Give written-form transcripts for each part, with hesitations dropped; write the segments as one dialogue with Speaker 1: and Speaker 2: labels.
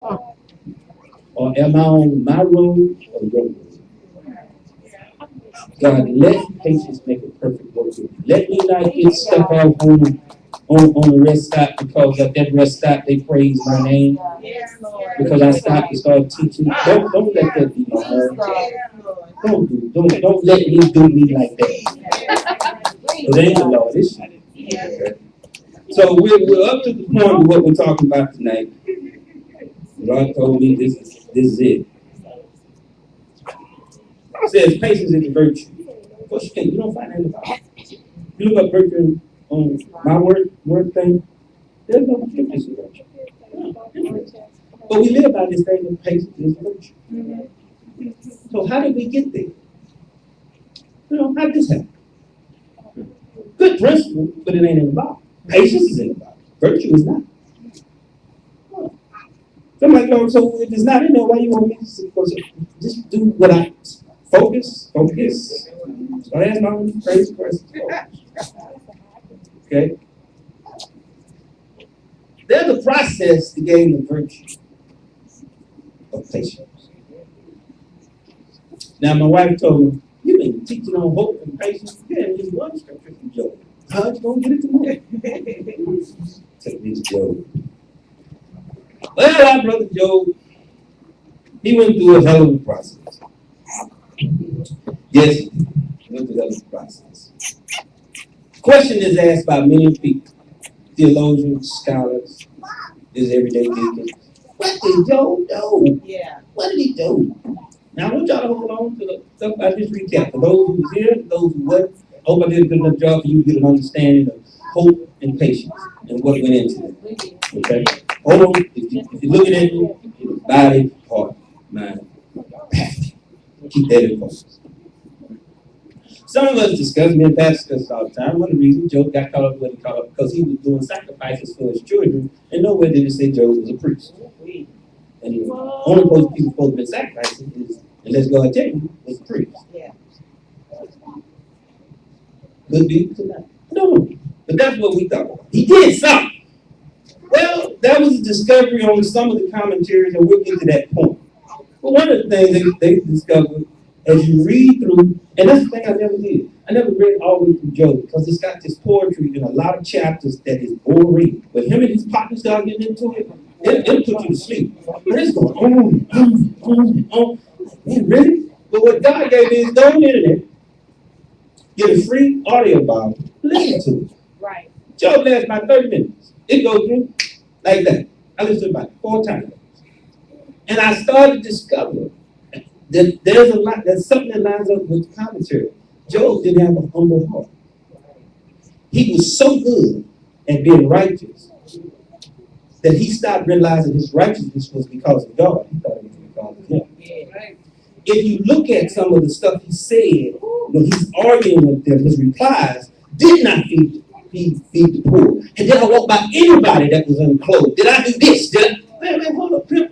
Speaker 1: Or am I on my road or your road? God, let patience make a perfect work with me. Let me not get stuck off on the rest stop because at that rest stop they praise my name. Because I stopped and started teaching. Don't let that be my heart. Don't let me do me like that. It ain't the Lord. It's you. So we're up to the point of what we're talking about tonight. God told me this is it. It says patience is a virtue. Of course you don't find that in the Bible. You look up virtue on my word thing, there's no scriptures in virtue. But we live by this thing of patience is a virtue. So how did we get there? How did this happen? Good principle, but it ain't in the Bible. Patience is in the Bible. Virtue is not. Somebody goes, so if it's not in there, why you want me to just do what I focus? So that's my only crazy question. Okay? There's a process to gain the virtue of patience. Now, my wife told me, you've been teaching on hope and patience. You haven't used one scripture from Job. How'd you gonna get it tomorrow? Take me to Job. Well, our brother Job, he went through a hell of a process. Yes, he went through a hell of a process. Question is asked by many people, theologians, scholars, this everyday deacons. What did Job do? Yeah. What did he do? Now, I want y'all to hold on to the stuff I just recapped. For those who was here, those who wasn't, I hope I did a good enough job for you to get an understanding of hope and patience and what went into it. Okay? Hold on. If you're looking at it, body, heart, mind, passion. Keep that in focus. Some of us discuss, me and Pastor discuss all the time, one of the reasons Job got caught up with what he caught up because he was doing sacrifices for his children, and nowhere did it say Job was a priest. And the only those people supposed to be sacrificing is, unless God tell you, was a priest. Yeah. Could be tonight. No. But that's what we thought about. He did something. Well, that was a discovery on some of the commentaries, and we'll get to that point. But one of the things they discovered as you read through, and that's the thing I never did. I never read all the way through Job because it's got this poetry in a lot of chapters that is boring. But him and his partners start getting into it, it'll put you to sleep. But it's going on. Man, really? But what God gave me is go on the internet, get a free audio Bible, listen to it. Right. Job lasts about 30 minutes. It goes through like that. I listened to it about 4 times. And I started to discover that there's something that lines up with the commentary. Job didn't have a humble heart. He was so good at being righteous that he stopped realizing his righteousness was because of God. He thought it was because of him. If you look at some of the stuff he said when he's arguing with them, his replies did not feed the poor. And then I walked by anybody that was unclothed. Did I do this? Man, hold up, pimp.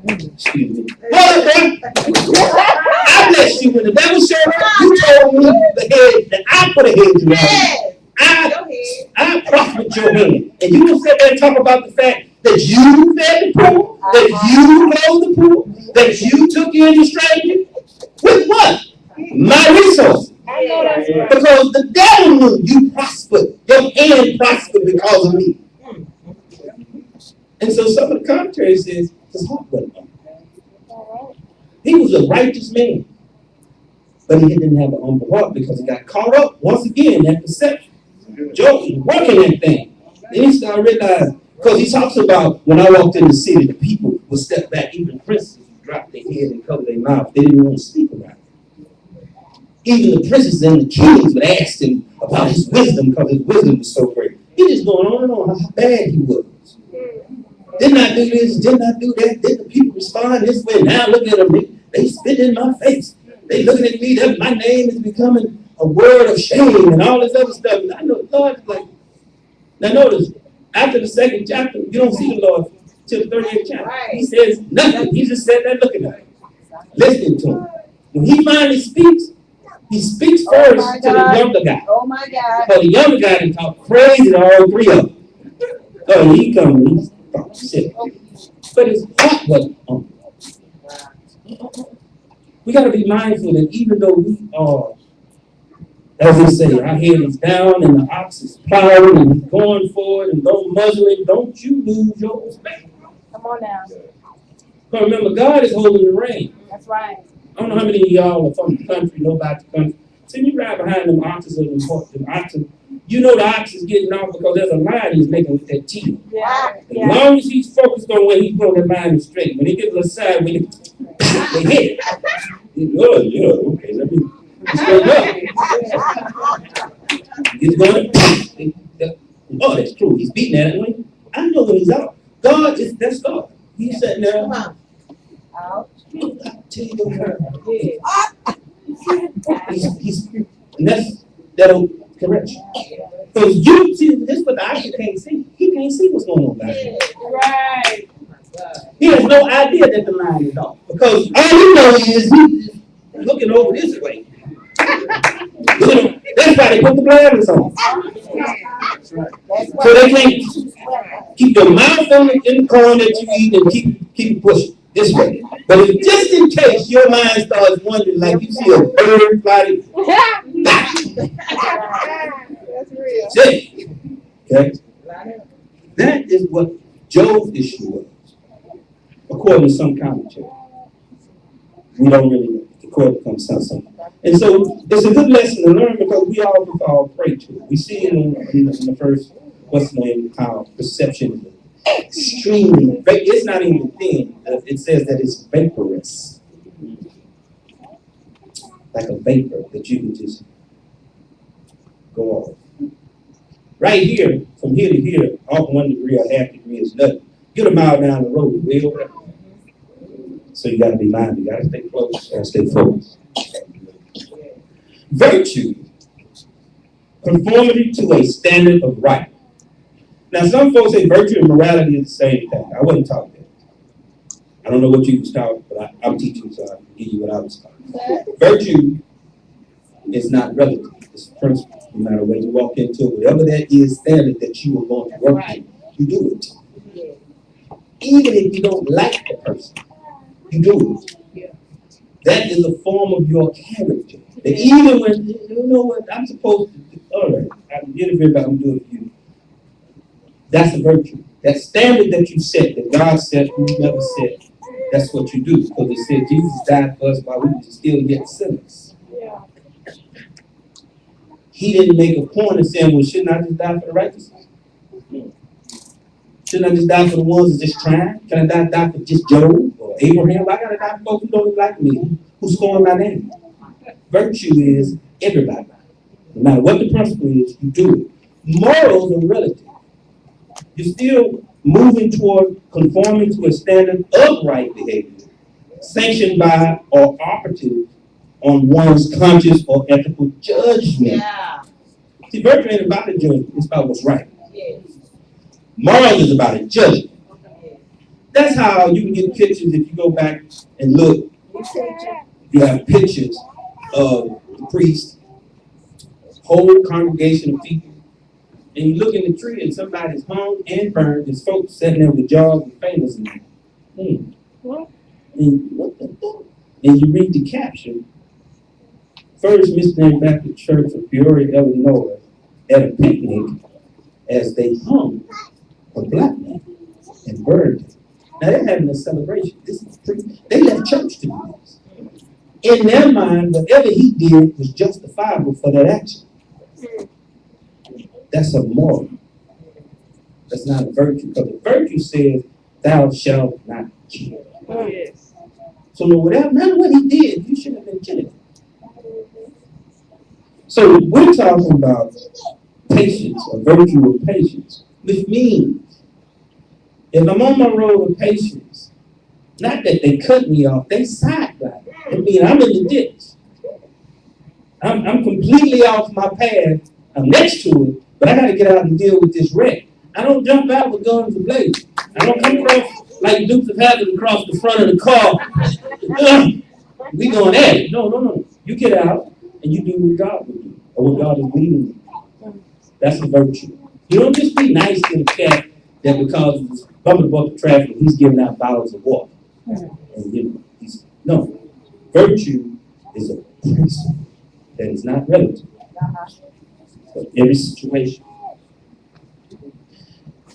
Speaker 1: Excuse me. Hold up, man. I blessed you when the devil showed up. You told me the head that I put a hedge around. I prospered your hand. And you will sit there and talk about the fact that you fed the poor, that you clothed the poor, that you took in the stranger. With what? My resources. Because the devil knew you prospered. Your hand prospered because of me. And so some of the commentary says his heart wasn't up. He was a righteous man. But he didn't have an humble heart because he got caught up once again in that perception. Job was working that thing. Then he started realizing, because he talks about when I walked in the city, the people would step back, even princes would drop their head and cover their mouth. They didn't want to speak around him. Even the princes and the kings would ask him about his wisdom because his wisdom was so great. He just going on and on how bad he was. Didn't I do this? Didn't I do that? Didn't the people respond this way? Now look at them. They spit in my face. They looking at me. My name is becoming a word of shame and all this other stuff. And I know the Lord is like, now notice, after the second chapter, you don't see the Lord till the 38th chapter. He says nothing. He just said that looking at him, listening to him. When he finally speaks, he speaks first to the younger guy. Oh my God. So the younger guy can talk crazy to all 3 of them. Oh, he comes. He's shit. but his heart wasn't humble. We got to be mindful that even though we are, as they say, our head is down and the ox is plowing and he's going forward and don't muzzle it, don't you lose your perspective.
Speaker 2: Come on now.
Speaker 1: But remember, God is holding the reins.
Speaker 2: That's right.
Speaker 1: I don't know how many of y'all are from the country, know about the country. See, you ride behind them oxes and them oxen. You know the ox is getting off because there's a line he's making with that teeth.
Speaker 2: Yeah.
Speaker 1: As long as he's focused on where he's going, that line is straight. When he gets a side, when they hit it. Oh, yeah, okay, let me straighten up. He's going, oh, that's true. He's beating at it. I know when he's out. That's God. He's sitting there.
Speaker 2: Come on. Out.
Speaker 1: I tell you, that'll correct you. Because you see, this is what the ox can't see. He can't see what's going on back there.
Speaker 2: Right.
Speaker 1: He has no idea that the line is off. Because all he knows is he's looking over this way. That's why they put the blinders on. So they can't keep your mouth in the corn that you eat and keep pushing this way. But if just in case your mind starts wondering, like you see a bird flying,
Speaker 2: That's real.
Speaker 1: see, okay? That is what Job's issue was, according to some commentary. We don't really know, according to some. And so it's a good lesson to learn because we all pray to it. We see in the first, what's the name, how perception is extremely, it's not even thin. It says that it's vaporous. Like a vapor that you can just go off. Right here, from here to here, off 1 degree or half degree is nothing. Get a mile down the road, way over there. So you got to be mindful. You got to stay close. You got to stay focused. Virtue, conformity to a standard of right. Now, some folks say virtue and morality is the same thing. I wasn't taught that. I don't know what you was taught, but I'm teaching, so I can give you what I was taught. Virtue is not relative. It's a principle. No matter where you walk into it, whatever that is standard that you are going to work in, you do it. Even if you don't like the person, you do it. That is a form of your character. That even when, you know what, I'm supposed to do, all right, I can get it, but I'm doing it for you. That's a virtue. That standard that you set, that God set, who never set, that's what you do. Because it said Jesus died for us while we were still yet sinners.
Speaker 2: Yeah.
Speaker 1: He didn't make a point of saying, well, shouldn't I just die for the righteous? Shouldn't I just die for the ones that just trying? Can I die for just Job or Abraham? Why gotta die for folks who don't even like me, who's scoring my name? Virtue is everybody. No matter what the principle is, you do it. Morals are relative. You're still moving toward conforming to a standard of right behavior, sanctioned by or operative on one's conscious or ethical judgment.
Speaker 2: Yeah.
Speaker 1: See, virtue ain't about the judgment, it's about what's right.
Speaker 2: Yes.
Speaker 1: Morals is about a judgment. That's how you can get pictures if you go back and look. You have pictures of the priest, whole congregation of people, and you look in the tree and somebody's hung and burned. There's folks sitting there with jars and fingers in them. And what the fuck? And you read the caption. First Missionary Baptist Church of Peoria, Illinois, at a picnic as they hung a black man and burned him. Now they're having a celebration. They left church to do this. In their mind, whatever he did was justifiable for that action. That's a moral. That's not a virtue. Because the virtue says, thou shalt not kill.
Speaker 2: Yes.
Speaker 1: So no matter what he did, you shouldn't have been killing him. So we're talking about patience, a virtue of patience, which means if I'm on my road of patience, not that they cut me off, they sideline. I mean, I'm in the ditch. I'm completely off my path. I'm next to it, but I got to get out and deal with this wreck. I don't jump out with guns blazing. I don't come across like Dukes of Hazzard across the front of the car. We going at it. No. You get out and you do what God would do, or what God is leading you. That's a virtue. You don't just be nice to the cat that because bumping above the traffic, he's giving out bottles of water. And no, virtue is a principle that is not relative. For every situation.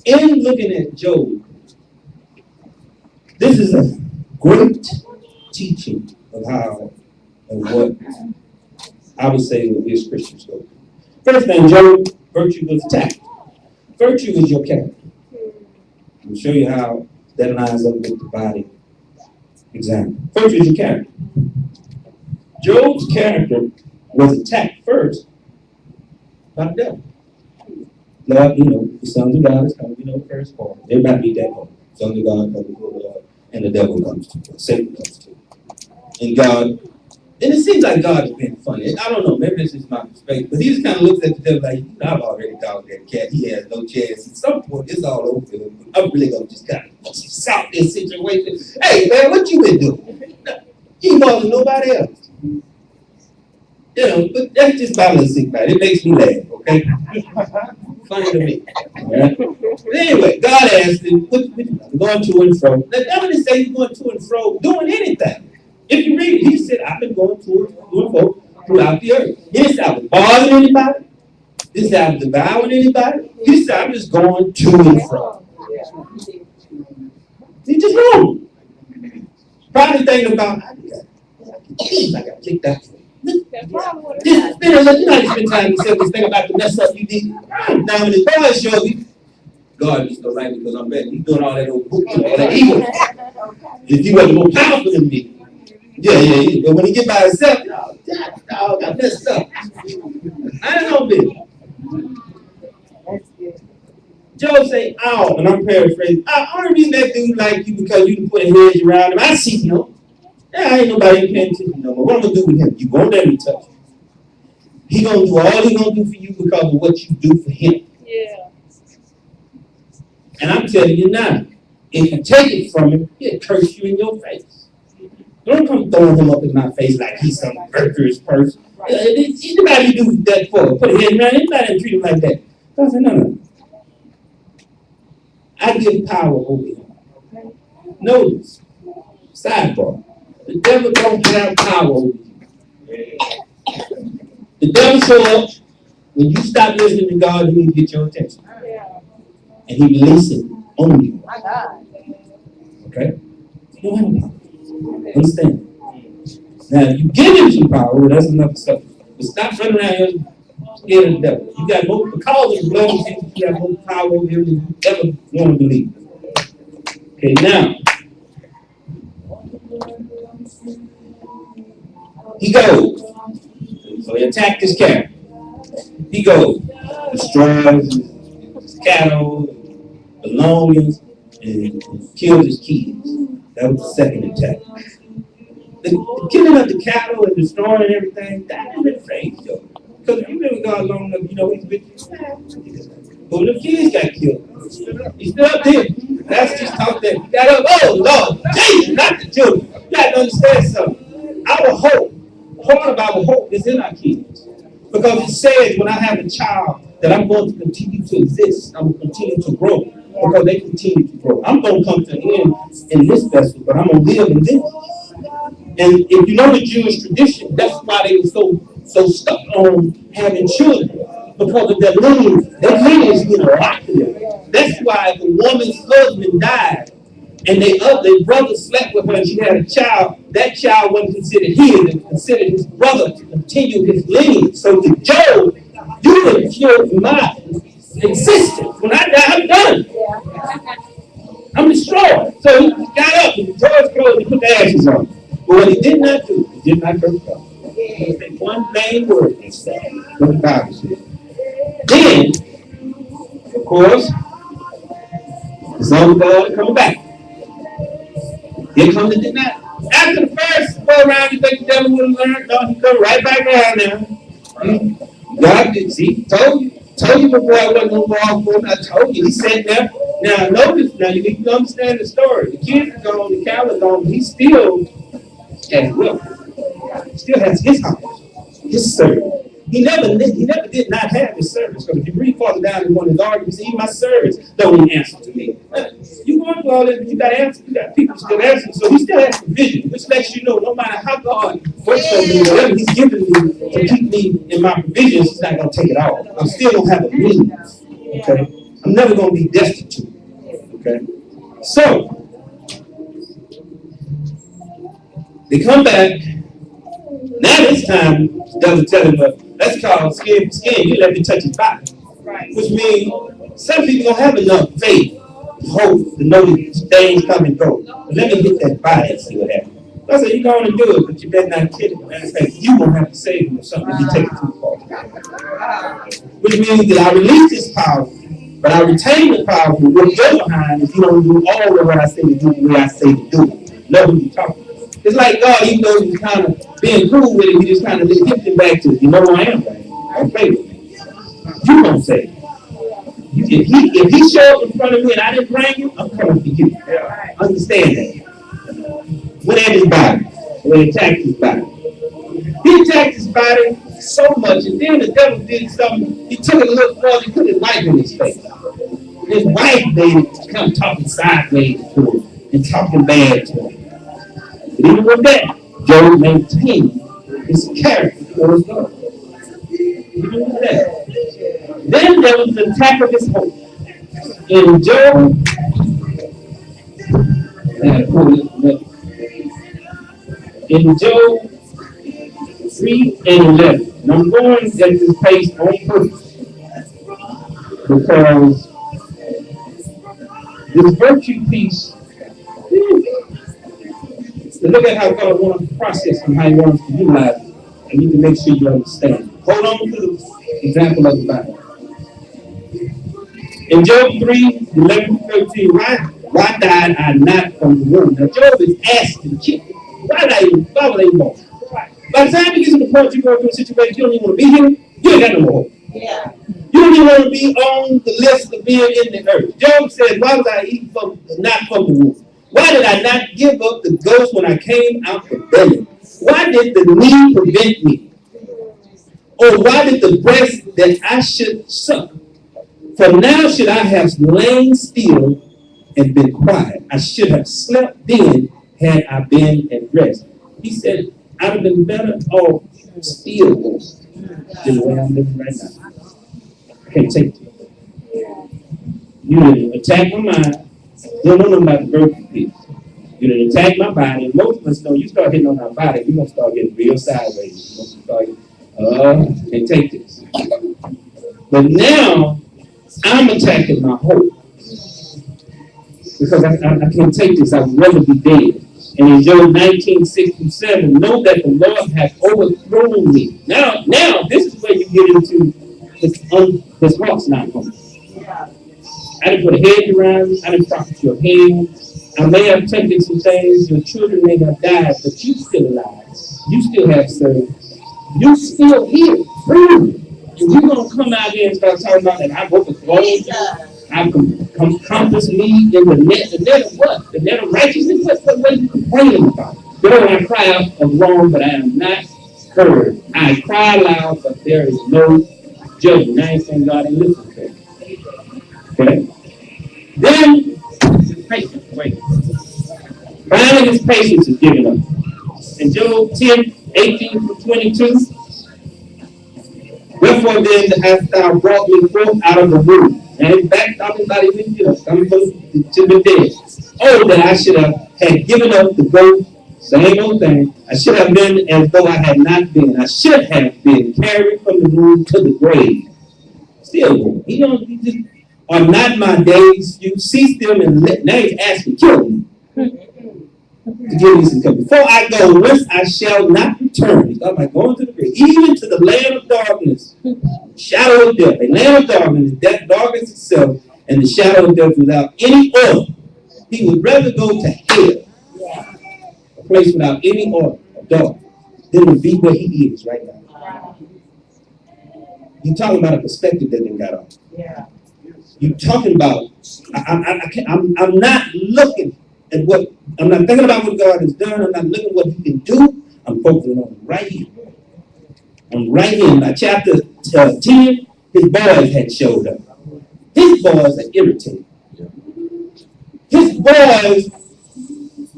Speaker 1: In looking at Job, this is a great teaching of what I would say we as Christians go through. First thing, Job, virtue was attacked. Virtue is your character. I'll show you how that lines up with the body example. Virtue is your character. Job's character was attacked first by the devil. Lord, the sons of God is coming, the first part. Everybody read that part. Sons of God come before the Lord, and the devil comes to you, Satan comes to you. And it seems like God is being funny. I don't know, maybe this is my perspective, but he just kind of looks at the devil like, I've already dogged that cat. He has no chance. At some point, it's all over for him. I'm really going to just kind of salt this situation. Hey, man, what you been doing? You ain't bothering nobody else. But that's just my little sick man. It makes me laugh, okay? Funny to me. Right? But anyway, God asked him, going to and fro. The devil didn't say he's going to and fro doing anything. If you read it, he said, I've been going to and fro throughout the earth. He didn't say I was bothering anybody. He didn't say I was devouring anybody. He said, I'm just going to and fro. He just going. Probably thinking about, I got kicked out. You know, you spend time yourself to think about the mess up you did. Now, when his boy shows you, God is so right because I'm better. He's doing all that old book, all that evil. If he wasn't more powerful than me. Yeah. But when he get by himself, I got messed up. I ain't no bit. Job say, "Ow," and I'm paraphrasing. I only reason that dude like you because you can put a hedge around him. I see him. Yeah, ain't nobody paying attention no more. What I'm gonna do with him? You won't let me touch him. He gonna do all he gonna do for you because of what you do for him. Yeah. And I'm telling you now, if you take it from him, he'll curse you in your face. Don't come throwing him up in my face like he's some virtuous person. Anybody do that for? Put a head around anybody and treat him like that. So I said, no. I give power over him. Notice, sidebar. The devil don't have power over you. The devil show up when you stop listening to God, he will get your attention. And he releases it on you. Okay? You don't have power. Understand? Now, if you give him some power, well, that's enough stuff. But stop running around here scared of the devil. You got more, because of the blood of Jesus, you got more power over him than you ever want to believe. Okay, now. He goes. So he attacked his cattle. He goes, destroys his cattle, belongings, and killed his kids. That was the second attack. The killing of the cattle and destroying everything, that didn't phase Job. Because if you've been with God long enough, you know he's with you. But the kids got killed. He's still up there. That's just talk that. He got up. Oh, Lord, Jesus, not the children. You got to understand something. Our hope, part of our hope is in our kids. Because it says when I have a child that I'm going to continue to exist. I'm going to continue to grow. Because they continue to grow. I'm going to come to an end in this vessel, but I'm going to live in this. And if you know the Jewish tradition, that's why they were so stuck on having children. Because of their lineage. Their lineage is locked in them. That's why if a woman's husband died and their brother slept with her and she had a child, that child wasn't considered his, it was considered his brother to continue his lineage. So to Job, you have killed my existence. When I die, I'm done. I'm destroyed. So he got up and tore his clothes and put the ashes on. But what he did not do, he did not curse God. He said one main word instead. What the Bible says. Then, of course, the Son of God coming back. Here comes the denial. After the first go around, you think the devil would have learned? No, he come right back around now. God did, see, told you before I wasn't going to fall for him. I told you. He said there. Now, notice, now you need to understand the story. The kids are gone, the cow is gone, but he still has wealth. He still has his house, his servant. He never did not have his servants. Because if you read farther down in one of his arguments, even my servants don't even answer to me. You going through all this, you got answers. You got people still answering. So he still has provision, which lets you know no matter how God works on me, whatever he's giving me to keep me in my provisions, he's not going to take it all. I'm still going to have a means. Okay? I'm never going to be destitute. Okay? So, they come back. Now this time, the devil tell him, let's call skin for skin. You let me touch his body.
Speaker 2: Right.
Speaker 1: Which means some people don't have enough faith, hope to know that things come and go. But let me get that body and see what happens. I said, you're going to do it, but you better not kill him. Matter of fact, you won't have to save him or something if you take it too far. Which means that I release this power, but I retain the power from what you're behind if you don't do all of what I say to do the way I say to do it. Know who you're talking about. It's like God, even though he's kind of being cool with it, he just kind of hipped him back to, you know who I am, right? Don't play with me. You won't say it. If he showed up in front of me and I didn't bring you, I'm coming for you. Understand that. Went at his body. When he attacked his body. He attacked his body so much, and then the devil did something. He took it a little further, he put his wife in his face. His wife made it come talking sideways to him and talking bad to him. But even with that, Job maintained his character towards God. Even with that. Then there was the attack of his hope. In Job, in Job 3 and 11. And I'm going at this pace on purpose because this virtue piece, look at how God wants to process and how he wants to utilize it. I need to make sure you understand. Hold on to the example of the Bible. In Job 3, 11-13, why died I not from the womb? Now Job is asking, why would I even born? By the time you get to the point you go through a situation, you don't even want to be here, you ain't got no more hope.
Speaker 2: Yeah.
Speaker 1: You don't even want to be on the list of being in the earth. Job said, why was I eat not from the womb? Why did I not give up the ghost when I came out the belly? Why did the knee prevent me? Or why did the breast that I should suck? For now should I have lain still and been quiet. I should have slept then had I been at rest. He said, I'd have been better off still than the way I'm living right now. I can't take it. You didn't attack my mind. You don't know nothing about the virtue piece. You didn't attack my body. Most of us know you start hitting on our body, we're going to start getting real sideways. You're going to start, can't take this. But now, I'm attacking my hope. Because I can't take this. I would rather be dead. And in Job 19:6-7, know that the Lord hath overthrown me. Now, this is where you get into this walk's not home. I didn't put a hedge around you. I didn't prop your head. I may have taken some things. Your children may have died, but you still alive. You still have service. You still here. Free. And you're going to come out here and start talking about that I've overthrown you. I've compassed me in the net. The net of what? The net of righteousness? What are you complaining about? You know, I cry out of wrong, but I am not heard. I cry loud, but there is no judgment. I ain't saying God ain't listening to me. Okay? Then, his patience. Wait. Finally, his patience is given up. In Job 10:18-22, wherefore then hast thou brought me forth out of the womb? And back talking about even coming to the dead. Oh, that I should have had given up the ghost, same old thing. I should have been as though I had not been. I should have been carried from the womb to the grave. Still, he just are not my days. You cease them and now he's asking, kill me. To give me some cover. Before I go, whence I shall not return. He's talking about going to the grave, even to the land of darkness, shadow of death, a land of darkness, death, darkness itself, and the shadow of death without any order. He would rather go to hell, a place without any order of darkness, than to be where he is right now. You're talking about a perspective that they got on.
Speaker 2: Yeah.
Speaker 1: You're talking about, I'm not looking at what, I'm not thinking about what God has done. I'm not looking at what he can do. I'm focusing on right here. I'm right here. By chapter 10, his boys had showed up. His boys are irritated. His boys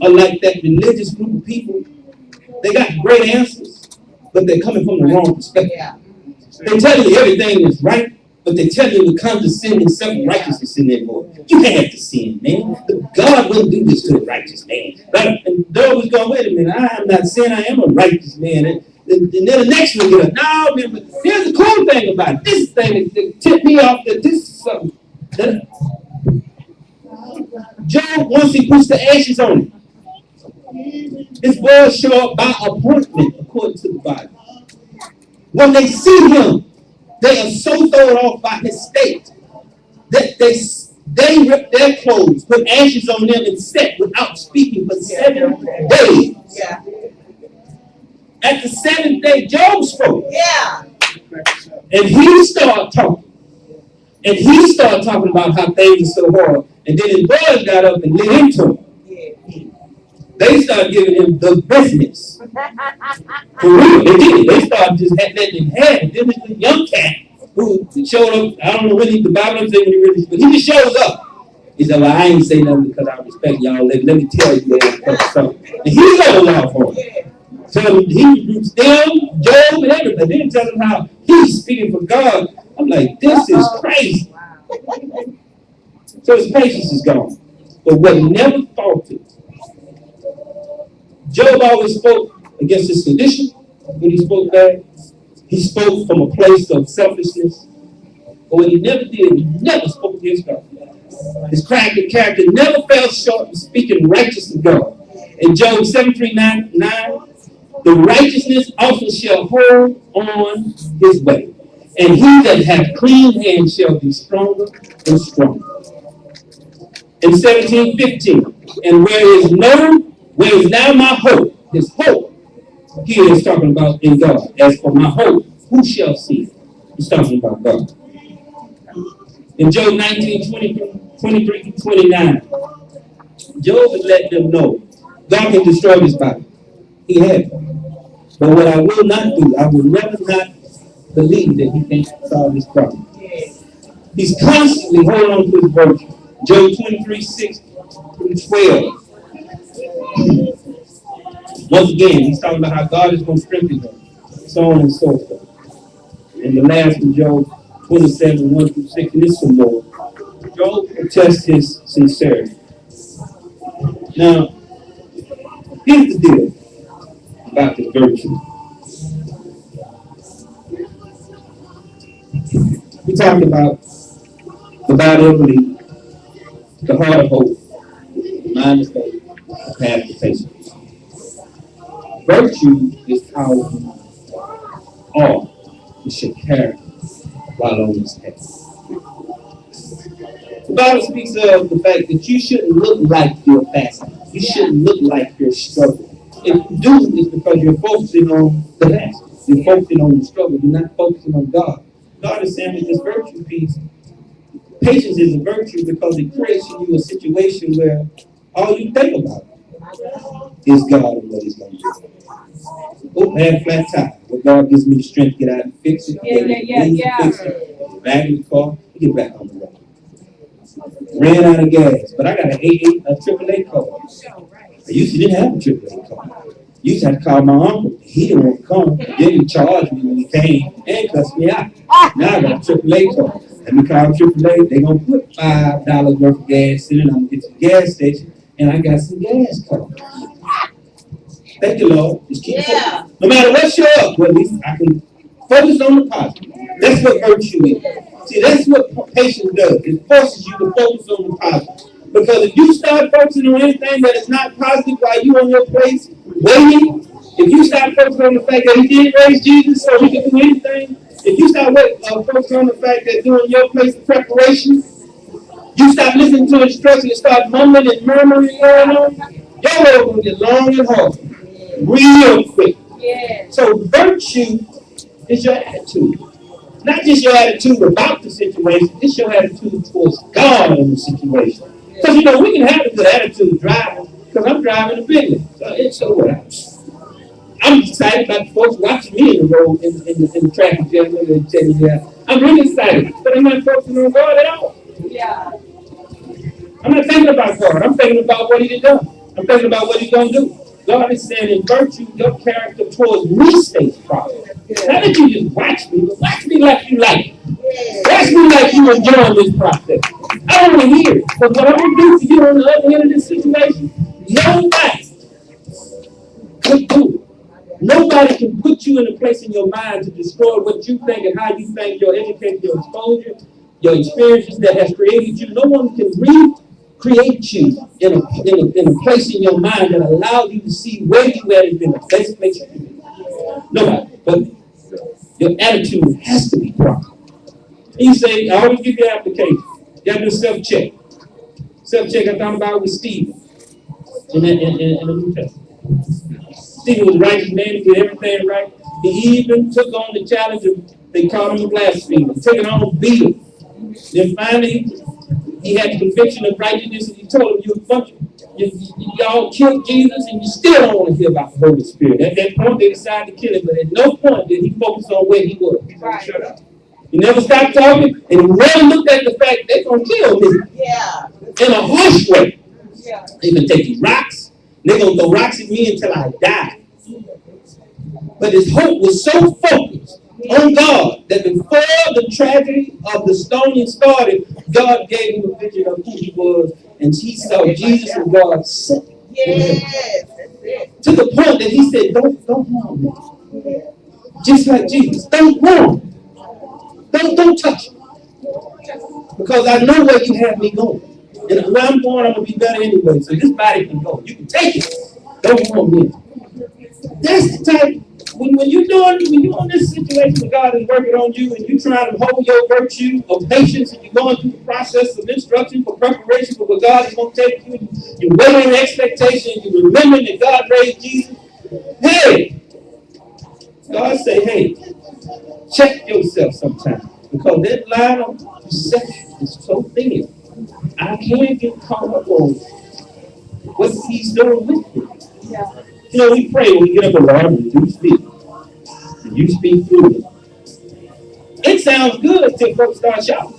Speaker 1: are like that religious group of people. They got great answers, but they're coming from the wrong perspective.
Speaker 2: Yeah.
Speaker 1: They tell you everything is right, but they tell you with condescending self-righteousness in their voice. You can't have to sin, man. God wouldn't do this to a righteous man. Right? And Job was going, wait a minute, I am not sin, I am a righteous man. And then the next one get up. No, man, but here's the cool thing about it. This thing that tipped me off that this is something. Job, once he puts the ashes on him, his boys show up by appointment, according to the Bible. When they see him, they are so thrown off by his state that they rip their clothes, put ashes on them, and sat without speaking for 7 days.
Speaker 2: Yeah.
Speaker 1: At the 7th day, Job spoke.
Speaker 2: Yeah.
Speaker 1: And he started talking. And he started talking about how things are so hard. And then his boys got up and lit into him. They started giving him the business. For real, they did. They started just letting him have it. Then this young cat who showed up, I don't know when the Bible doesn't say when he really, but he just shows up. He said, well, I ain't say nothing because I respect y'all. Let me tell you something. And he let off for him. So he groups them, Job, and everything. They didn't tell him how he's speaking for God. I'm like, this is crazy. So his patience is gone. But what never faltered. Job always spoke against his condition when he spoke bad. He spoke from a place of selfishness. But what he never did, he never spoke against God. His character never fell short of speaking righteous of God. In Job 7:3-9, the righteousness also shall hold on his way. And he that hath clean hands shall be stronger and stronger. In 17:15, and where is now my hope? His hope. Here is talking about in God. As for my hope, who shall see it? He's talking about God. In Job 19:23-29, Job has let them know God can destroy this body. He has. But what I will not do, I will never not believe that he can solve this problem. He's constantly holding on to his virtue. Job 23:6-12. Once again, he's talking about how God is going to strengthen him, so on and so forth. And the last one, Job 27:1-6, and this some more. Job attests his sincerity. Now, here's the deal about the virtue. We talked about the body of belief, the heart of hope, the mind of faith, the path of patience. Virtue is how you are. It's your character while on this path. The Bible speaks of the fact that you shouldn't look like you're fasting. You shouldn't look like you're struggling. If you do, it's because you're focusing on the fast. You're focusing on the struggle. You're not focusing on God. God is saying with this virtue piece, patience is a virtue because it creates in you a situation where all you think about is God and what He's going to do. Oh, I had a flat tire. Well, God gives me the strength to get out and fix it.
Speaker 2: Yeah.
Speaker 1: Fix it. Back in the car, get back on the road. Ran out of gas, but I got an AAA car. I used to didn't have a AAA car. Used to have to call my uncle. He didn't want to come. Then he charged me when he came and cussed me out. Now I got a AAA car. Let me call AAA. They're going to put $5 worth of gas in it. I'm going to get to the gas station, and I got some gas cards. Thank you, Lord. Just keep focusing. No matter what show up, well, at least I can focus on the positive. That's what virtue is. See, that's what patience does. It forces you to focus on the positive. Because if you start focusing on anything that is not positive while you're on your place, waiting, if you start focusing on the fact that He did raise Jesus so He can do anything, if you start focusing on the fact that during your place of preparation, you stop listening to instructions and start mumbling and murmuring going on, your road will get long and hard. Real quick.
Speaker 2: Yeah.
Speaker 1: So virtue is your attitude. Not just your attitude about the situation, it's your attitude towards God in the situation. Because we can have a good attitude driving, because I'm driving a Bentley. So it's so what? I'm excited about the folks watching me in the road in the traffic jam. I'm really excited, but I'm not focusing on God at all.
Speaker 2: Yeah.
Speaker 1: I'm not thinking about God. I'm thinking about what he done. I'm thinking about what he's going to do. God is saying, in virtue, your character towards me stays proper. Not that you just watch me, but watch me like you like it. Watch me like you enjoying this process. I want to hear it. Because what I'm going to do for you on the other end of this situation, nobody can do it. Nobody can put you in a place in your mind to destroy what you think and how you think, your education, your exposure, your experiences that has created you. No one can recreate you in a place in your mind that allows you to see where you at has been the best place you can be. Nobody. But your attitude has to be proper. You say, I always give you an application. You have to self-check. Self-check I thought about with Stephen in the New Testament. Stephen was a righteous man, he did everything right. He even took on the challenge of, they called him a blasphemer, taking on Bill. Then finally, he had the conviction of righteousness, and he told him, you a bunch of, y'all killed Jesus, and you still don't want to hear about the Holy Spirit. At that point, they decided to kill him, but at no point did he focus on where he was. He said, shut up. He never stopped talking, and he never looked at the fact they're going to kill me. Yeah. In a harsh way. Yeah. They're going to take these rocks, they're going to throw rocks at me until I die. But his hope was so focused on God that before the tragedy of the stoning started, God gave him a vision of who he was, and he saw Jesus and God sent him. Yes. To the point that he said, don't harm me. Just like Jesus, don't harm me. Don't touch me. Because I know where you have me going. And where I'm going, I'm going to be better anyway. So this body can go. You can take it. Don't harm me. That's the type. When you're in this situation where God is working on you and you're trying to hold your virtue of patience and you're going through the process of instruction for preparation for what God is going to take you, you're waiting in expectation, you're remembering that God raised Jesus. Hey, God say, hey, check yourself sometimes because that line of deception is so thin. I can't get caught up on what he's doing with me. Yeah. You know, we pray when we get up in the Lord and you speak. And you speak through me. It sounds good until folks start shouting.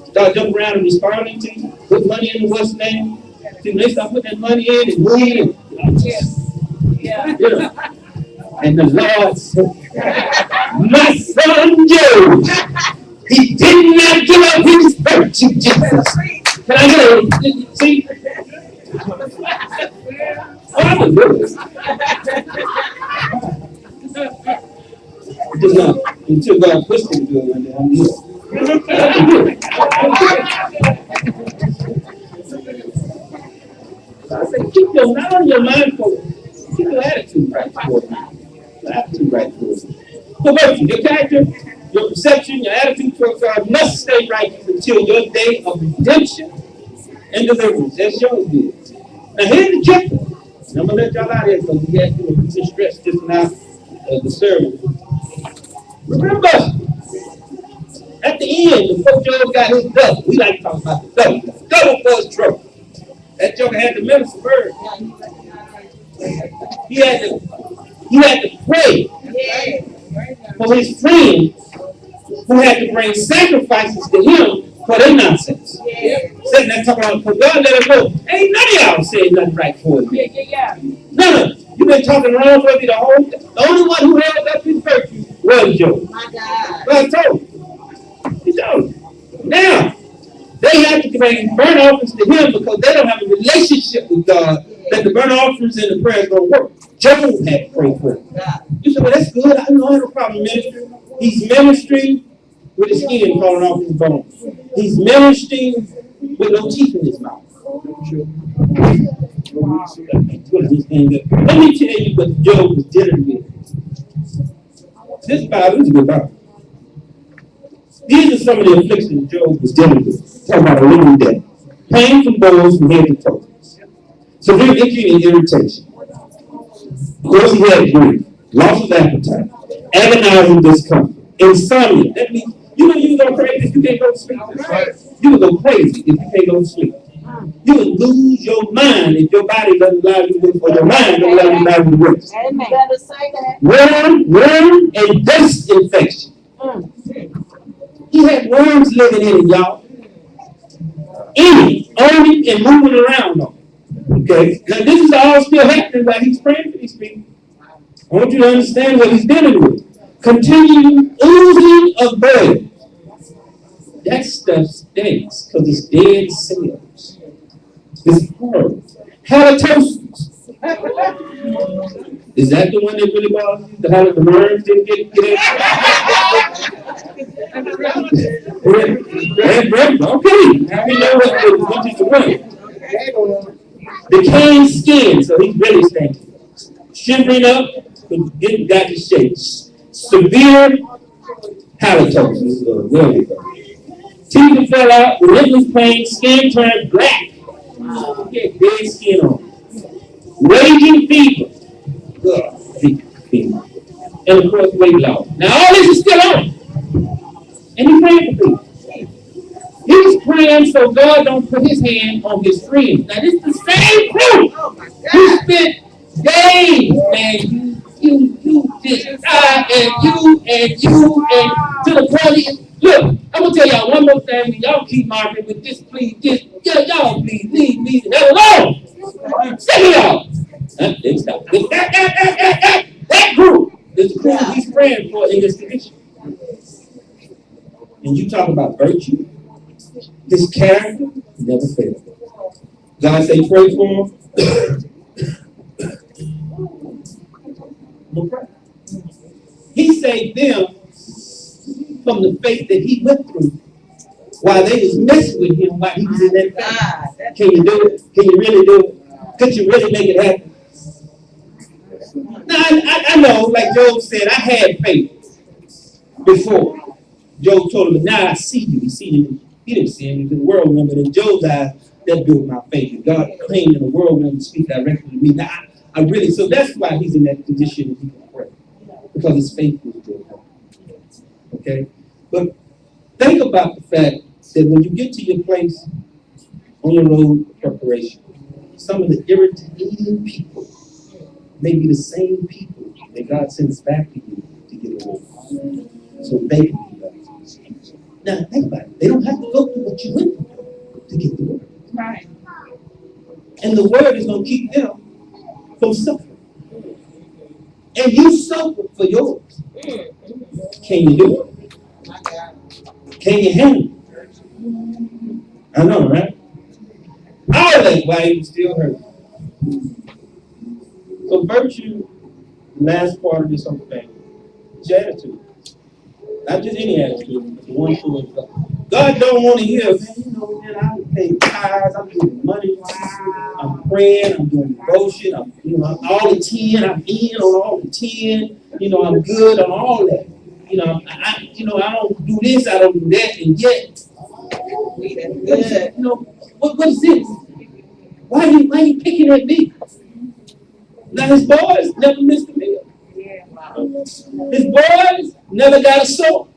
Speaker 1: Start jumping around and responding to you. Put money in the what's name. See, when they start putting that money in and moving. Yeah. And the Lord said, my son Job, he did not give up his virtue, Jesus. Can I get it? See? Oh, I'm a good just not until God pushed him to do it one day. I'm here. I say, keep your not on your mind focus. Keep your attitude right for it. Your attitude right for it. So virtue, your character, your perception, your attitude towards God must stay right until your day of redemption and deliverance. That's yours good. Now here's the kicker. I'm gonna let y'all out here because we had to be stressed just now the service. Remember, at the end, before Job got his double, we like to talk about the double. Double for his trouble. That joker had to minister first. He had to pray for his friends who had to bring sacrifices to him for their nonsense. Sitting there talking about, because God let us know, ain't none of y'all said nothing right for me. None of them. You've been talking wrong for me the whole time. The only one who held up his virtue was Job. My God. God told him. He told him. Now, they have to bring burnt offerings to him because they don't have a relationship with God that the burnt offerings and the prayers don't work. Job had to pray for him. You say, well, that's good. I don't have a problem ministering. He's ministering with his skin falling off his bones. He's ministering with no teeth in his mouth. Let me tell you what Job was dealing with. This Bible is a good Bible. These are some of the afflictions Job was dealing with. Talking about a living death. Pain from bones from head to toe. Severe itching and irritation. Of course, he had grief, loss of appetite, agonizing discomfort, insomnia. That means you know you go crazy if you can't go to sleep. Right. You would go crazy if you can't go to sleep. You would lose your mind if your body doesn't allow you to, or your mind doesn't allow you to rest. Amen. Better say that. Worm and dust infection. He had worms living in him, y'all. in it, on it, and moving around on it. Okay? Now, this is all still happening while he's praying for these people. I want you to understand what he's dealing with. Continue oozing of blood. That stuff stinks because it's dead cells. It's horrible. Halitosis. Is that the one that really bothers you? The worms didn't get it? Okay. Now we know what is the one. Decaying skin, so he's really stinking. Shivering up, getting back to shape. Severe halitosis. There we go. Teeth fell out, relentless pain, skin turned black. Get dead skin on. Raging fever. Fever. And of course, weight loss. Now all this is still on. And he's praying for people. He's praying so God don't put his hand on his friends. Now this is the same group. He spent days, man. You just and you to the point. Look, I'm gonna tell y'all one more thing. Y'all keep marking with this, please. Y'all please leave me the hell alone. Say it all. Stop. That group is the group he's praying for in this condition. And you talk about virtue. His character never fails. God say pray for him. No pray. He saved them from the faith that he went through while they was messing with him while he was in that faith. Can you do it? Can you really do it? Could you really make it happen? Now, I know, like Job said, I had faith before. Job told him, but now I see you. He didn't see him in the whirlwind, but in Job's eyes, that built my faith. And God claimed in the whirlwind to speak directly to me. Now, I really, so that's why he's in that position that he can pray. Because his faith was built. Okay? But think about the fact that when you get to your place on your road of preparation, some of the irritating people may be the same people that God sends back to you to get away. So they can be better. Now, think about it. They don't have to go through what you went through to get the word.
Speaker 2: Right.
Speaker 1: And the word is going to keep them from suffering. And you suffer for yours. Can you do it? Can you handle it? I know, right? All that while you still hurt. So virtue, the last part of this whole thing, is your attitude. Not just any attitude, but the one towards God. God don't want to hear, man, I'm paying tithes, I'm doing money, I'm praying, I'm doing devotion, I'm all the 10, I'm in on all the 10, I'm good on all that. I don't do this, I don't do that, and yet, what is this? Why are you picking at me? Now his boys never missed a meal. His boys never got a sore.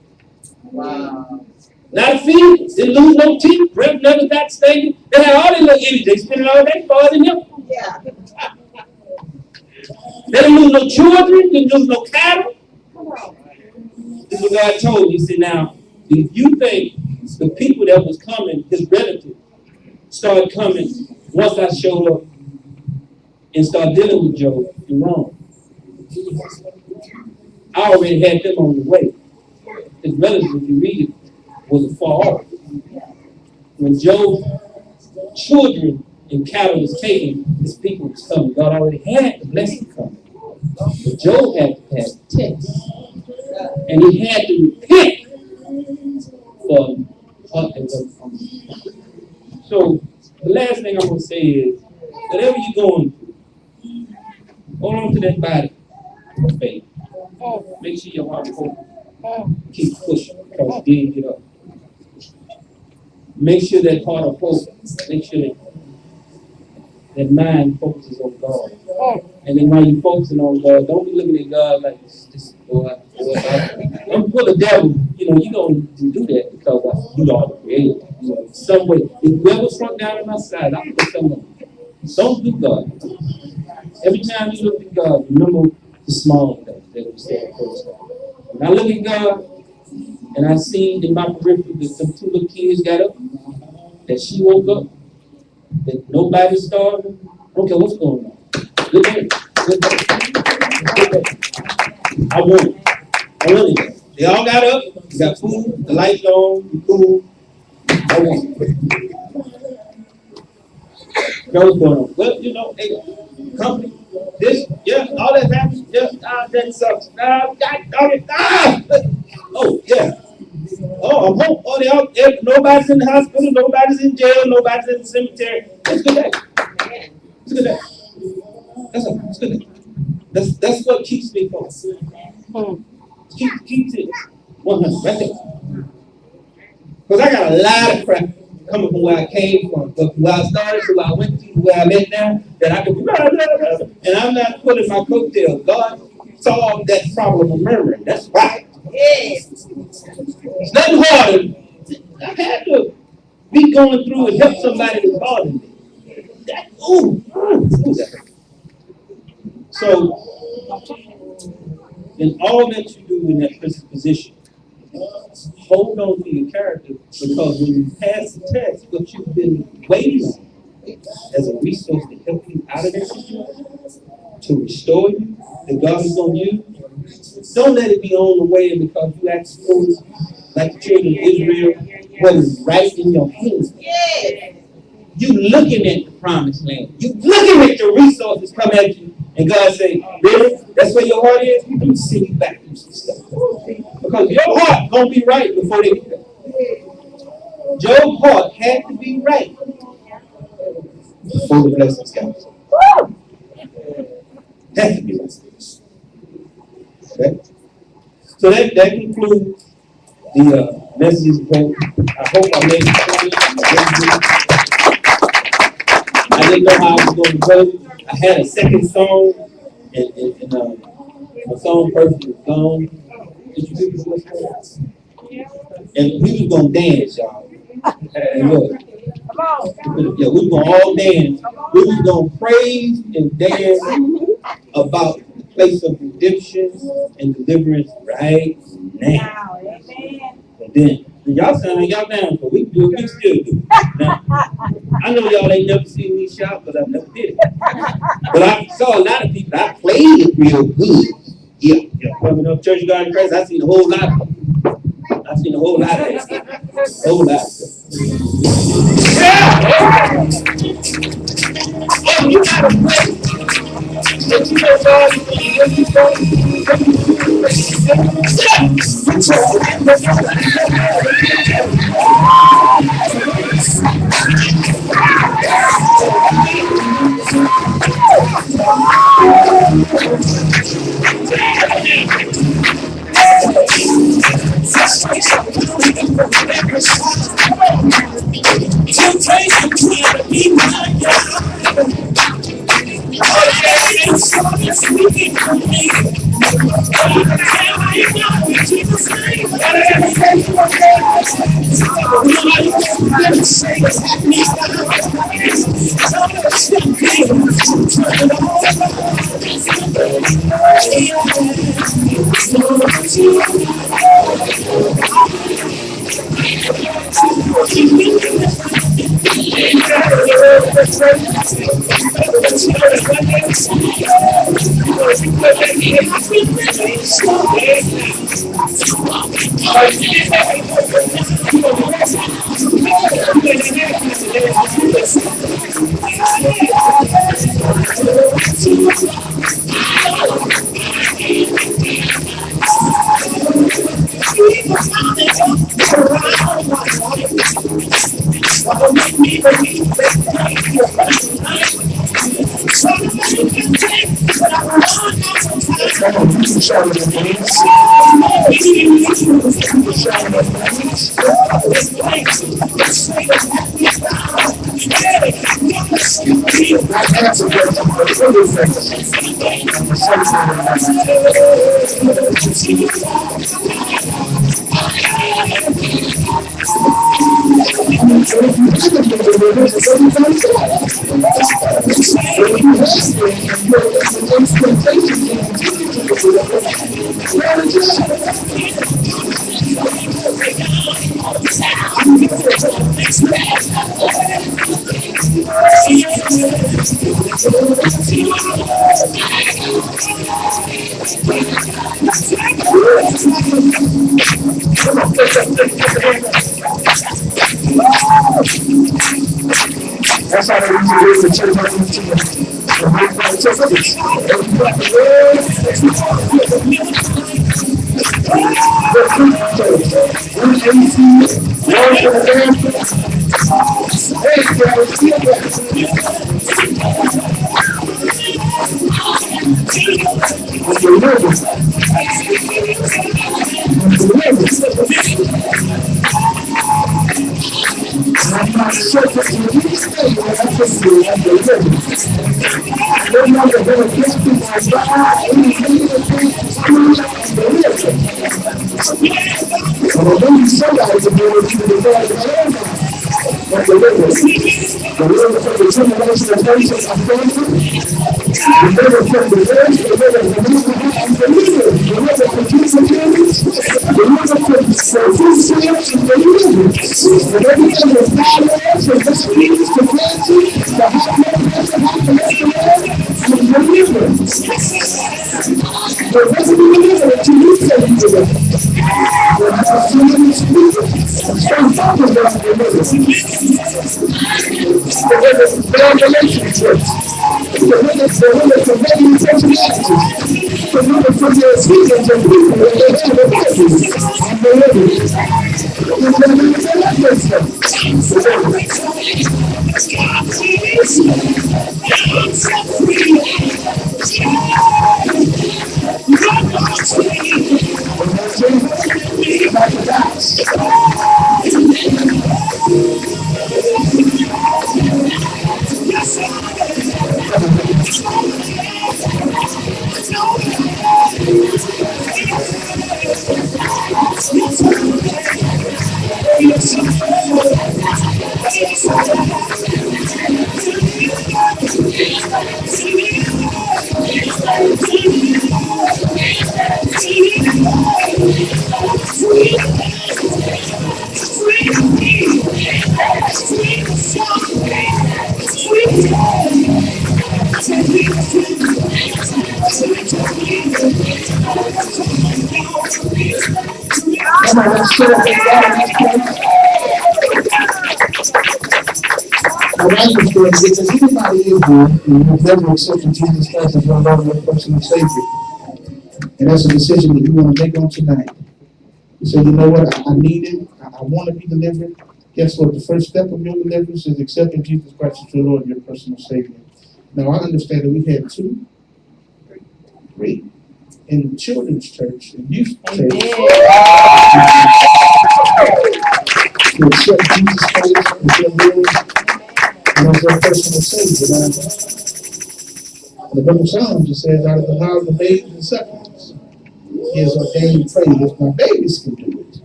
Speaker 1: Wow. Not a fever. Didn't lose no teeth. Breath never got stained. They had all their little idiots. They spent it all day fathering him. Yeah. They didn't lose no children. Didn't lose no cattle. This is what God told me. He said, now, if you think the people that was coming, his relatives, started coming once I showed up and started dealing with Job, you're wrong. I already had them on the way. His relatives, if you read it, was afar off. When Job's children and cattle was taken, his people was coming. God already had the blessing coming. But Job had to pass the test. And he had to repent for what they were from. So the last thing I'm going to say is, whatever you're going through, hold on to that body of faith. Make sure your heart is open. Keep pushing because you didn't get up. Make sure that heart of hope, make sure that mind focuses on God. And then while you're focusing on God, don't be looking at God like this boy. Don't pull the devil, you're going to do that because you are the creator. Some way, if whoever struck down on my side, I'll put someone. Don't do God. Every time you look at God, remember the small things that we said first. When I look at God and I see in my periphery that some two little kids got up that she woke up, that nobody starving. I don't care what's going on. Good day. Good day. Good day. I want it. I want it. They all got up, you got food, the lights on, you cool. I want it. You know what's going on? Well, you know, hey, company, this, yeah, all that happens, yeah, that sucks. God dog it, oh, yeah. Oh, I'm home. Oh, they all, nobody's in the hospital, nobody's in jail, nobody's in the cemetery. It's a good day. It's a good day. That's all. It's a good day. That's what keeps me focused. Keeps it 100 right there. Because I got a lot of crap coming from where I came from, but where I started to where I went to, where I'm at now, that I can and I'm not putting my coattail. God solved that problem of murmuring. That's right. Yes. It's nothing harder. I had to be going through and help somebody that's harder than me. That, that hurt. So, in all that you do in that position, hold on to your character, because when you pass the test, what you've been waiting on as a resource to help you out of that situation, to restore you, that God is going to use, don't let it be on the way because you act foolish like the children of Israel, what is right in your hands. You looking at the promised land. You looking at the resources come at you. And God say, really? That's where your heart is? Let me send you back to some stuff. Because your heart gonna be right before they get there. Job's heart had to be right before the blessings come. Had to be right. Okay? So that concludes the messages of hope. I hope I made it. I didn't know how I was going to go. I had a second song, and my song person was gone. Did you do this? And we was going to dance, y'all. And look, yeah, we were going to all dance. We was going to praise and dance about the place of redemption and deliverance right now. And then y'all sound like y'all down, but we do it, we still do it. Now, I know y'all ain't never seen me shout, because I've never did it. But I saw a lot of people, I played it real good. Yeah. Coming up Church of God in Christ, I seen a whole lot of them. I seen a whole lot of them. A whole lot of them. Yeah! Oh, you gotta play. But you know God, when you go,
Speaker 3: That's how they used to do it in church. Because anybody in here who's never accepted Jesus Christ as your Lord and personal Savior, and that's a decision that you want to make on tonight. You say, you know what, I need it, I want to be delivered. Guess what? The first step of your deliverance is accepting Jesus Christ as your Lord and your personal Savior. Now, I understand that we had 2, 3 in the children's church and youth church to accept Jesus Christ as your Lord and as their personal Savior. The book of Psalms, it says, out of the mouth of babes and sucklings, he has ordained praise. If my babies can do it,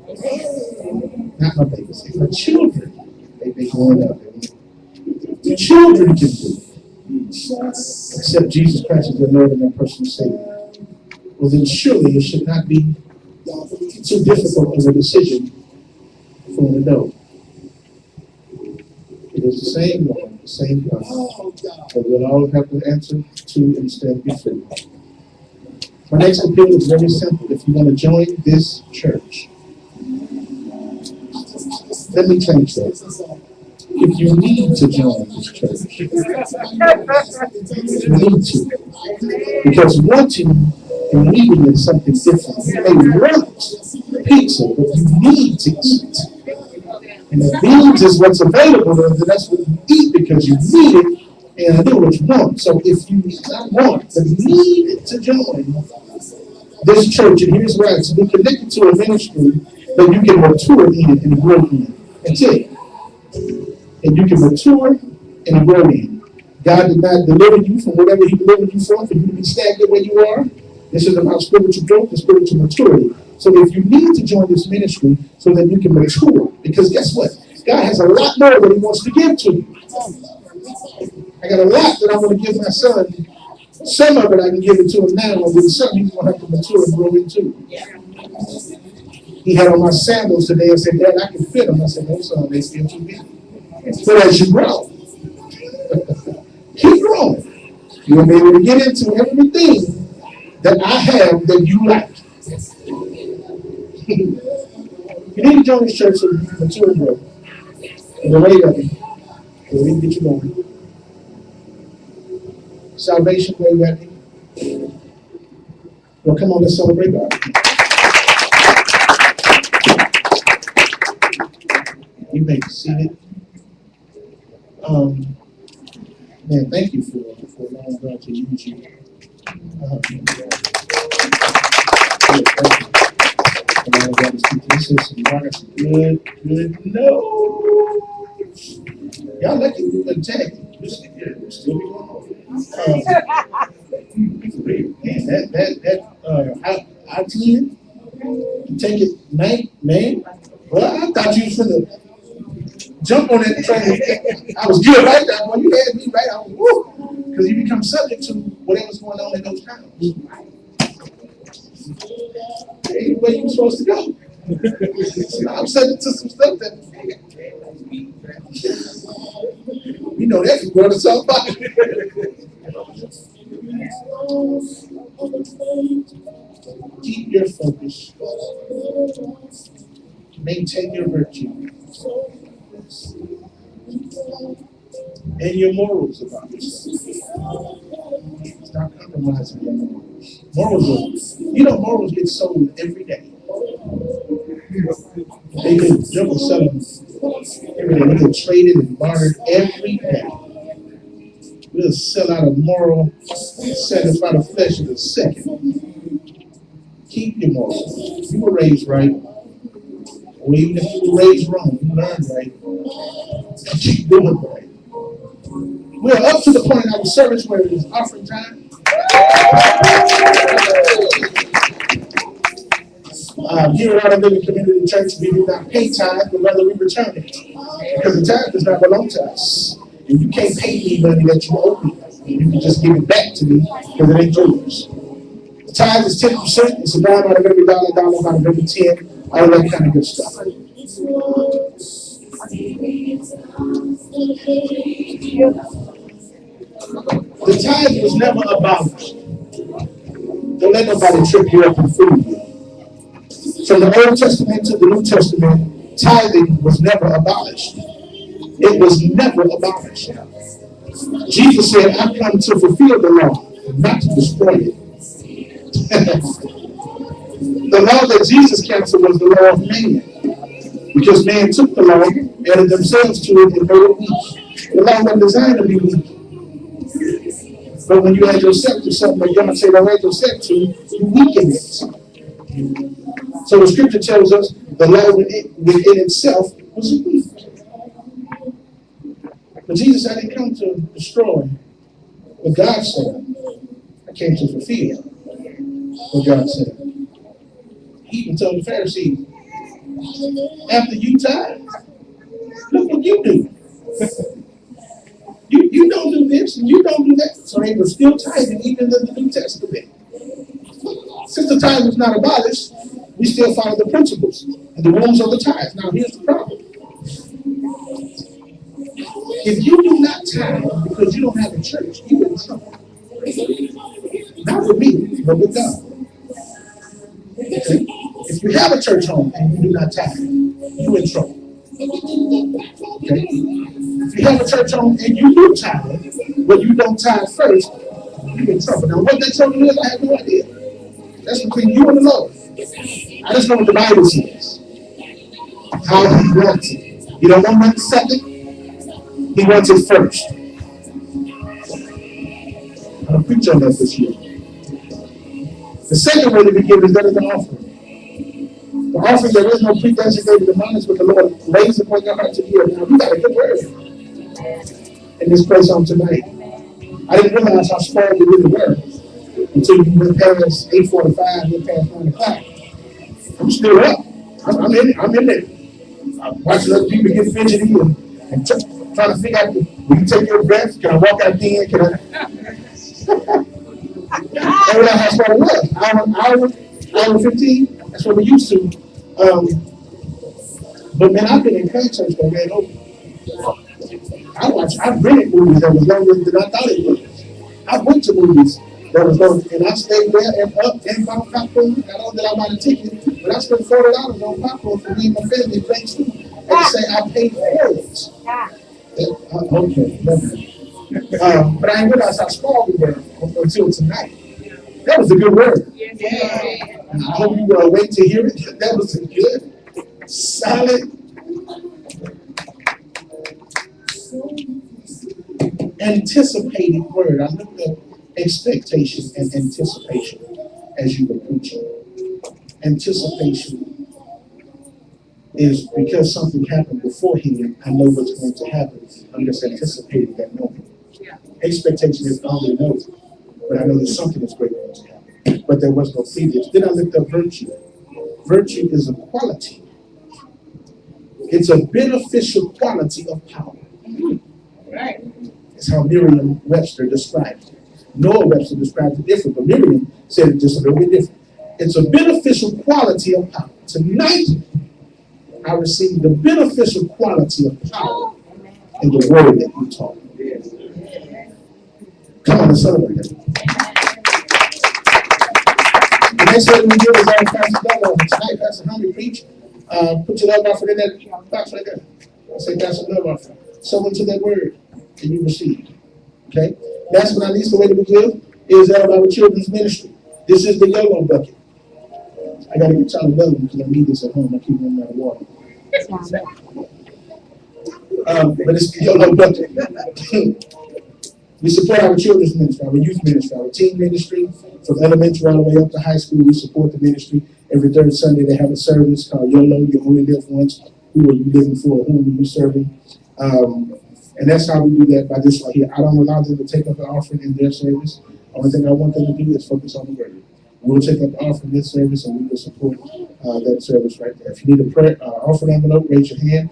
Speaker 3: not my babies, if my children, they growing up, the children can do it. Accept Jesus Christ as their Lord and their personal Savior. Well, then surely it should not be too difficult of a decision for an adult. It is the same one, the same God, that we'll all have to answer to and stand before. My next appeal is very simple. If you want to join this church, let me change that. If you need to join this church, you need to. Because wanting and needing is something different. You may want pizza, but you need to eat. And if beans is what's available, then that's what you eat because you need it and do what you want. So if you not want, but need to join this church, and here's why, to be connected to a ministry that you can mature in and grow in. That's it. And you can mature and grow in. God did not deliver you from whatever He delivered you from for you to be stagnant where you are. This is about spiritual growth and spiritual maturity. So if you need to join this ministry so that you can mature, because guess what? God has a lot more that He wants to give to you. I got a lot that I want to give my son. Some of it I can give it to him now, but with some he's going to have to mature and grow into. He had on my sandals today and said, Dad, I can fit them. I said, no, son, they feel too big. But as you grow, keep growing. You'll be able to get into everything that I have that you like. You need to join this church so you can mature and grow. And the rate of it, so we can get you going. Salvation, where you at? Well, come on, let's celebrate God. You may be seated. Man, thank you for allowing God to use you. Allowing God to speak to this system. Y'all got some good notes. Y'all lucky we wouldn't tag you. We'll still be going on. Man, I 10, you take it night, man. Well, I thought you was finna jump on that train. I was good right there. Well, you had me right. I was woo. Because you become subject to whatever's going on in those towns. Ain't where you supposed to go. So I'm subject to some stuff that you know that can go to somebody. Keep your focus. Maintain your virtue. And your morals about yourself. Stop compromising your morals. Morals get sold every day. They get double selling every day. They get traded and bartered every day. We'll sell out a moral, satisfy the flesh in a second. Keep your morals. You were raised right. Or even if you were raised wrong, you learned right. Keep doing right. We're up to the point in our service where it is offering time. Here at our Living Community Church, we do not pay tithe, but rather we return it. Because the tithe does not belong to us. And you can't pay me money that you owe me. You can just give it back to me because it ain't yours. The tithe is 10%. It's a dime out of every dollar out of every 10, all that kind of good stuff. The tithe was never abolished. Don't let nobody trip you up and fool you. From the Old Testament to the New Testament, tithing was never abolished. It was never abolished. Jesus said, I come to fulfill the law, not to destroy it. The law that Jesus canceled was the law of man. Because man took the law, added themselves to it, and made it weak. The law wasn't designed to be weak. But when you add yourself to something that God said, don't add yourself to, you weaken it. So the scripture tells us the law within itself was weak. But Jesus said, I didn't come to destroy what God said. I came to fulfill what God said. He even told the Pharisees, after you tithe, look what you do. You don't do this and you don't do that. So they were still tithing even in the New Testament. Since the tithe was not abolished, we still follow the principles and the rules of the tithe. Now here's the problem. If you do not tithe because you don't have a church, you're in trouble. Not with me, but with God. Okay? If you have a church home and you do not tithe, you're in trouble. Okay? If you have a church home and you do tithe, but you don't tithe first, you're in trouble. Now, what that trouble is, I have no idea. That's between you and the Lord. I just know what the Bible says. How He wants it. He don't want it second. He wants it first. I'm going to preach on that this year. The second way to be given is that of the offering. The offering, there is no predesignated amounts, but the Lord lays upon your heart to give. Now, we got a good word in this place on tonight. I didn't realize how spoiled we really were until we went past 8:45, went past 9 o'clock. I'm still up. I'm in there. I'm watching other people get fidgety and trying to figure out, will you take your breath? Can I walk out there? Can I? That's what it was. Hour 15. That's what we used to. But man, I've been in concerts that ran over. I've rented movies that was longer than I thought it was. I went to movies that was going, and I stayed there and up and bought popcorn. I know that I bought a ticket, but I spent $40 on popcorn for me and my family playing too. And to say I paid for it. Okay, but I didn't realize how small we were until tonight. That was a good word. I hope you wait to hear it. That was a good, solid, anticipated word. I looked up expectation and anticipation as you were preaching. Anticipation is because something happened beforehand, I know what's going to happen. I'm just anticipating that moment. Expectation is I already know, but I know that something is great going to happen. But there was no previous. Then I looked up virtue. Virtue is a quality. It's a beneficial quality of power.
Speaker 2: Right.
Speaker 3: It's how Merriam-Webster described it. Noah Webster described it different, but Miriam said it just a little bit different. It's a beneficial quality of power. Tonight, I received the beneficial quality of power in the word that you taught. Come on and celebrate that. The next one we give is our Pastor Love Offering. Tonight, Pastor Honey preach. Put your love offering in that box right there. I say Pastor Love Offering. Sow into that word that you receive. Okay? Last but not least, the way that we give is out of our children's ministry. This is the YOLO bucket. I got to get y'all another one because I need this at home. I keep running out of water. But it's the YOLO bucket. We support our children's ministry, our youth ministry, our teen ministry, from elementary all the way up to high school. We support the ministry. Every third Sunday they have a service called YOLO, You Only Live Once. Who are you living for? Whom are you serving? And that's how we do that by this right here. I don't allow them to take up an offering in their service. Only thing I want them to do is focus on the word. We'll take up the offering in this service and we will support that service right there. If you need a prayer offering envelope, raise your hand.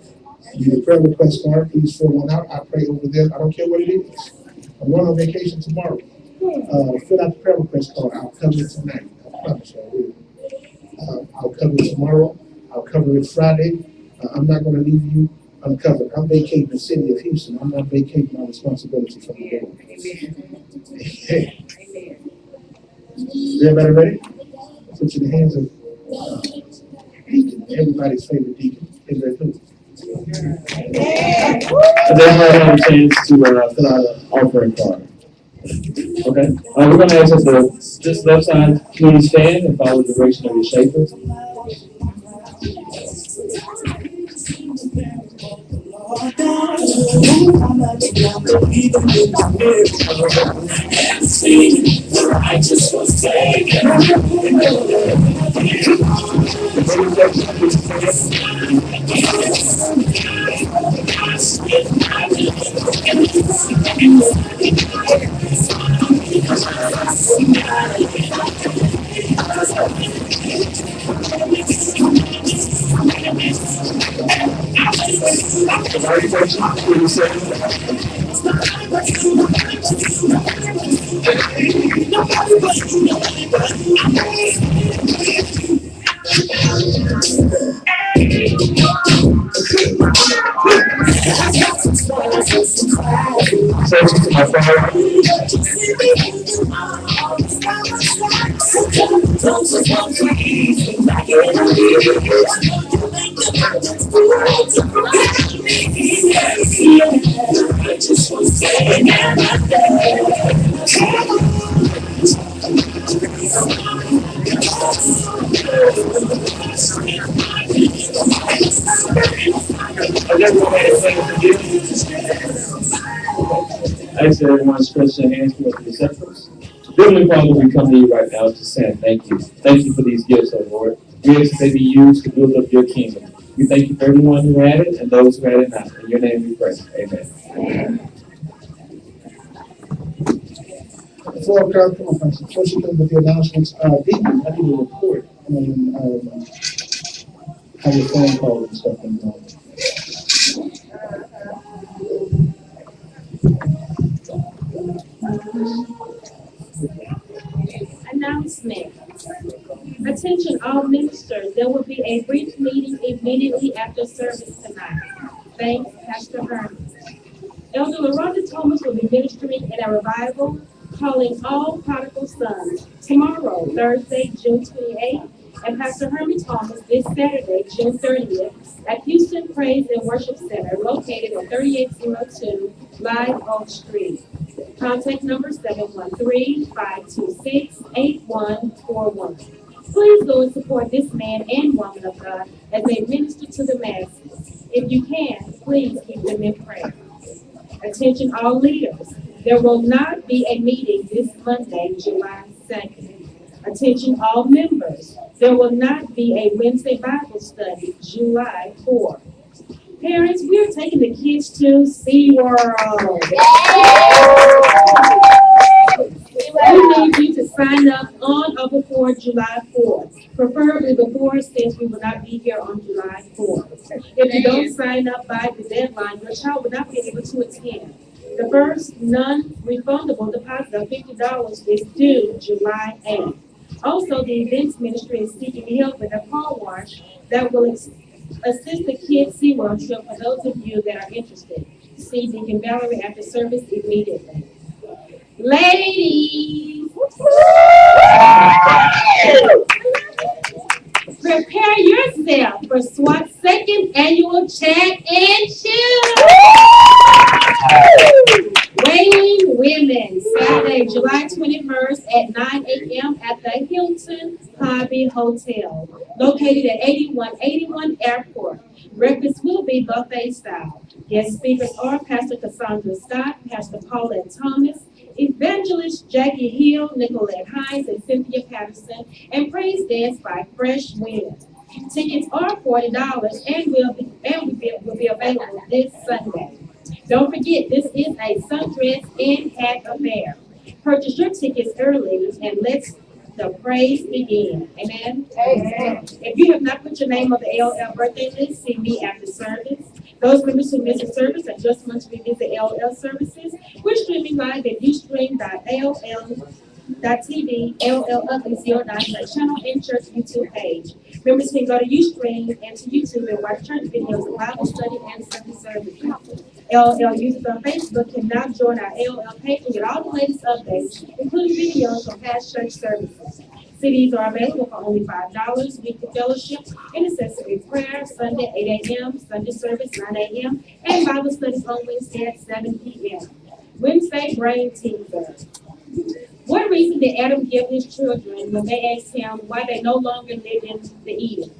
Speaker 3: If you need a prayer request card, please fill one out. I pray over them. I don't care what it is. I'm going on vacation tomorrow. Fill out the prayer request card. I'll cover it tonight. I promise you I will. I'll cover it tomorrow. I'll cover it Friday. I'm not going to leave you uncovered. I'm vacating the city of Houston. I'm not vacating my responsibility from the Lord. Amen. Everybody ready? Put you in the hands of Deacon, everybody's favorite deacon. Everybody do it.
Speaker 4: Does everybody have a chance to fill out an offering card? Okay. We're going to ask that this left side please stand and follow the direction of your shaker. I ask everyone to stretch their hands towards the receptacles. Heavenly Father, we come to you right now to say thank you. Thank you for these gifts, oh Lord. We ask that they be used to build up your kingdom. We thank you for everyone who had it and those who had it not. In your name we pray. Amen.
Speaker 3: Before I come on, Pastor, before she comes with the announcements, Deacon, I need a report on how your phone call and stuff went on.
Speaker 5: Announcement. Attention all ministers, there will be a brief meeting immediately after service tonight. Thanks, Pastor Herman. Elder LaRonda Thomas will be ministering at a revival calling all prodigal sons tomorrow, Thursday, June 28th, and Pastor Herman Thomas this Saturday, June 30th, at Houston Praise and Worship Center, located at 3802 Live Oak Street. Contact number 713-526-8141. Please go and support this man and woman of God as they minister to the masses. If you can, please keep them in prayer. Attention all leaders. There will not be a meeting this Monday, July 2nd. Attention all members. There will not be a Wednesday Bible study, July 4th. Parents, we are taking the kids to SeaWorld. We need you to sign up on or before July 4th, preferably before, since we will not be here on July 4th. If you don't sign up by the deadline, your child will not be able to attend. The first non-refundable deposit of $50 is due July 8th. Also, the events ministry is seeking help with a car wash that will assist the kids' SeaWorld trip for those of you that are interested. See Deacon Valerie after service immediately. Ladies, prepare yourself for SWAT's second annual Chat and Chill. Wailing Women, Saturday, July 21st at 9 a.m. at the Hilton Hobby Hotel, located at 8181 Airport. Breakfast will be buffet style. Guest speakers are Pastor Cassandra Scott, Pastor Paulette Thomas, Evangelist Jackie Hill, Nicolette Hines, and Cynthia Patterson, and praise dance by Fresh Wind. Tickets are $40 and will be available this Sunday. Don't forget, this is a sundress and hat affair. Purchase your tickets early and let's the praise begin. Amen. Amen. If you have not put your name on the LL birthday list, see me after service. Those members who miss a service and just want to revisit LL services, we're streaming live at ustream.ll.tv, LL Ugly 09 channel and church YouTube page. Members can go to Ustream and to YouTube and watch church videos of Bible study and Sunday services. LL users on Facebook can now join our LL page and get all the latest updates, including videos from past church services. CDs are available for only $5. Weekly fellowship, intercessory prayer, Sunday 8 a.m., Sunday service 9 a.m., and Bible studies on Wednesday at 7 p.m. Wednesday brain teaser. What reason did Adam give his children when they asked him why they no longer live in the Eden?